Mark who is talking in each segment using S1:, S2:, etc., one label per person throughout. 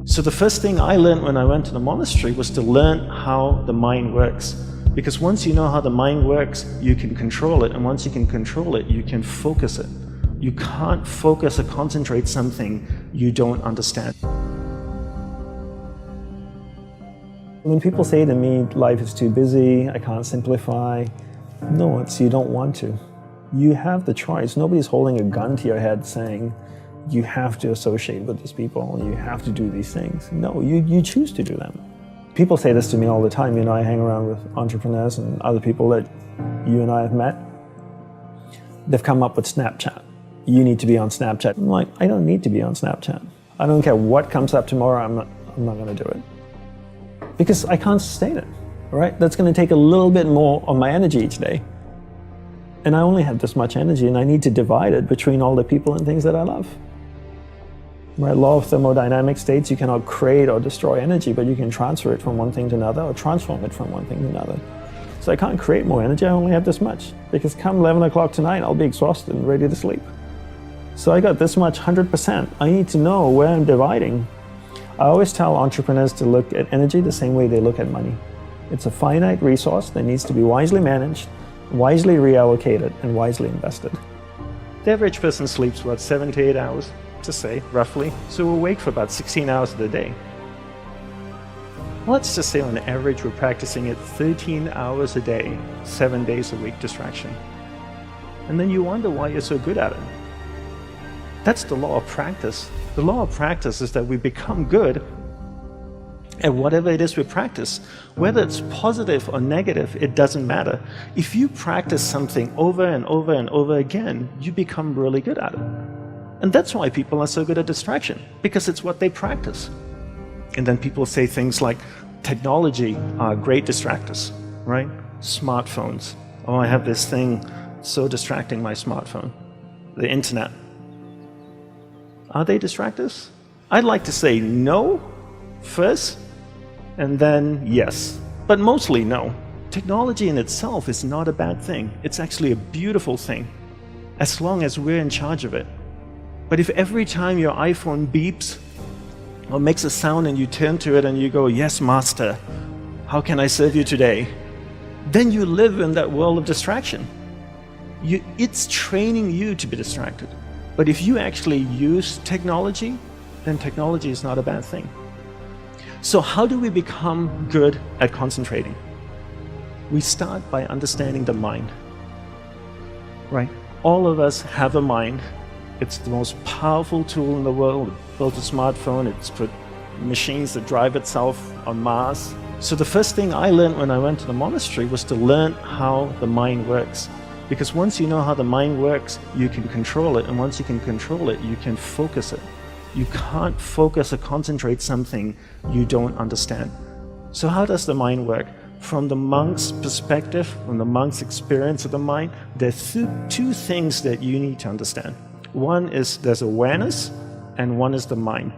S1: So the first thing I learned when I went to the monastery was to learn how the mind works. Because once you know how the mind works, you can control it. And once you can control it, you can focus it. You can't focus or concentrate something you don't understand.
S2: When people say to me, life is too busy, I can't simplify, no, it's you don't want to. You have the choice. Nobody's holding a gun to your head saying, you have to associate with these people, you have to do these things. No, you choose to do them. People say this to me all the time. You know, I hang around with entrepreneurs and other people that you and I have met. They've come up with Snapchat. You need to be on Snapchat. I'm like, I don't need to be on Snapchat. I don't care what comes up tomorrow, I'm not going to do it. Because I can't sustain it, right? That's going to take a little bit more of my energy each day. And I only have this much energy, and I need to divide it between all the people and things that I love. Right? Law of thermodynamics states you cannot create or destroy energy, but you can transfer it from one thing to another or transform it from one thing to another. So I can't create more energy, I only have this much. Because come 11 o'clock tonight, I'll be exhausted and ready to sleep. So I got this much, 100%. I need to know where I'm dividing. I always tell entrepreneurs to look at energy the same way they look at money. It's a finite resource that needs to be wisely managed, wisely reallocated, and wisely invested.
S1: The average person sleeps, what, 7 to 8 hours, to say, roughly. So we're awake for about 16 hours of the day. Let's just say on average we're practicing it 13 hours a day, 7 days a week distraction. And then you wonder why you're so good at it. That's the law of practice. The law of practice is that we become good at whatever it is we practice. Whether it's positive or negative, it doesn't matter. If you practice something over and over and over again, you become really good at it. And that's why people are so good at distraction, because it's what they practice. And then people say things like, technology are great distractors, right? Smartphones. Oh, I have this thing so distracting, my smartphone. The internet. Are they distractors? I'd like to say no first, and then yes. But mostly no. Technology in itself is not a bad thing. It's actually a beautiful thing, as long as we're in charge of it. But if every time your iPhone beeps or makes a sound and you turn to it and you go, yes, master, how can I serve you today? Then you live in that world of distraction. It's training you to be distracted. But if you actually use technology, then technology is not a bad thing. So how do we become good at concentrating? We start by understanding the mind, right? All of us have a mind. It's the most powerful tool in the world. It built a smartphone, it's put machines that drive itself on Mars. So the first thing I learned when I went to the monastery was to learn how the mind works. Because once you know how the mind works, you can control it. And once you can control it, you can focus it. You can't focus or concentrate something you don't understand. So how does the mind work? From the monk's perspective, from the monk's experience of the mind, there's two things that you need to understand. One is there's awareness, and one is the mind.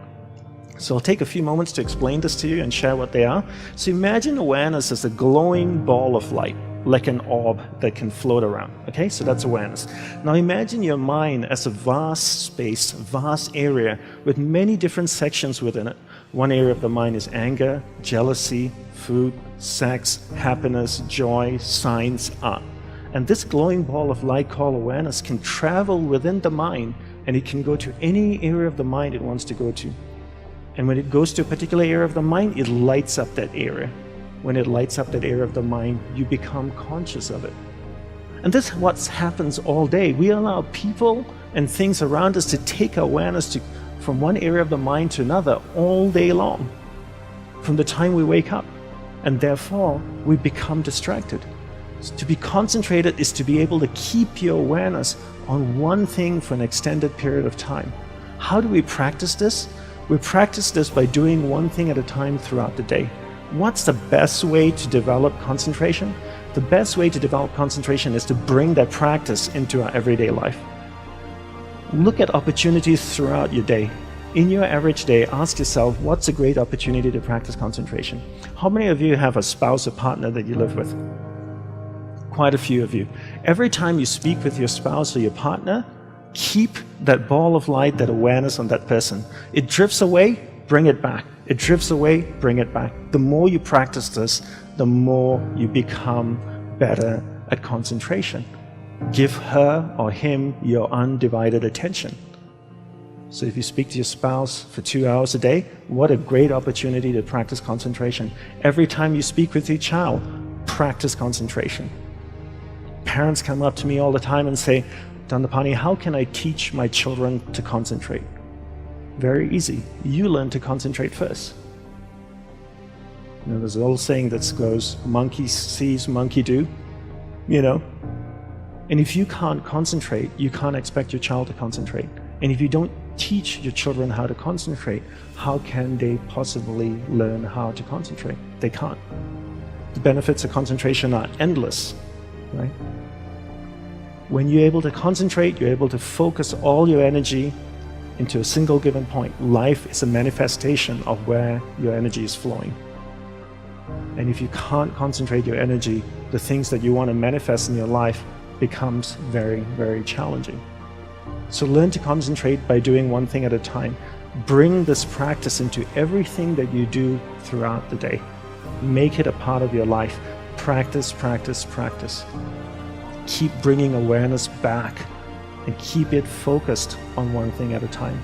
S1: So I'll take a few moments to explain this to you and share what they are. So imagine awareness as a glowing ball of light, like an orb that can float around. Okay, so that's awareness. Now imagine your mind as a vast space, vast area with many different sections within it. One area of the mind is anger, jealousy, food, sex, happiness, joy, science, art. And this glowing ball of light called awareness can travel within the mind, and it can go to any area of the mind it wants to go to. And when it goes to a particular area of the mind, it lights up that area. When it lights up that area of the mind, you become conscious of it. And this is what happens all day. We allow people and things around us to take awareness from one area of the mind to another all day long, from the time we wake up. And therefore, we become distracted. To be concentrated is to be able to keep your awareness on one thing for an extended period of time. How do we practice this? We practice this by doing one thing at a time throughout the day. What's the best way to develop concentration? The best way to develop concentration is to bring that practice into our everyday life. Look at opportunities throughout your day. In your average day, ask yourself, what's a great opportunity to practice concentration? How many of you have a spouse or partner that you live with? Quite a few of you. Every time you speak with your spouse or your partner, keep that ball of light, that awareness on that person. It drifts away, bring it back. It drifts away, bring it back. The more you practice this, the more you become better at concentration. Give her or him your undivided attention. So if you speak to your spouse for 2 hours a day, what a great opportunity to practice concentration. Every time you speak with your child, practice concentration. Parents come up to me all the time and say, Dandapani, how can I teach my children to concentrate? Very easy. You learn to concentrate first. There's an old saying that goes, monkey sees, monkey do, And if you can't concentrate, you can't expect your child to concentrate. And if you don't teach your children how to concentrate, how can they possibly learn how to concentrate? They can't. The benefits of concentration are endless, right? When you're able to concentrate, you're able to focus all your energy into a single given point. Life is a manifestation of where your energy is flowing. And if you can't concentrate your energy, the things that you want to manifest in your life becomes very, very challenging. So learn to concentrate by doing one thing at a time. Bring this practice into everything that you do throughout the day. Make it a part of your life. Practice, practice, practice. Keep bringing awareness back and keep it focused on one thing at a time.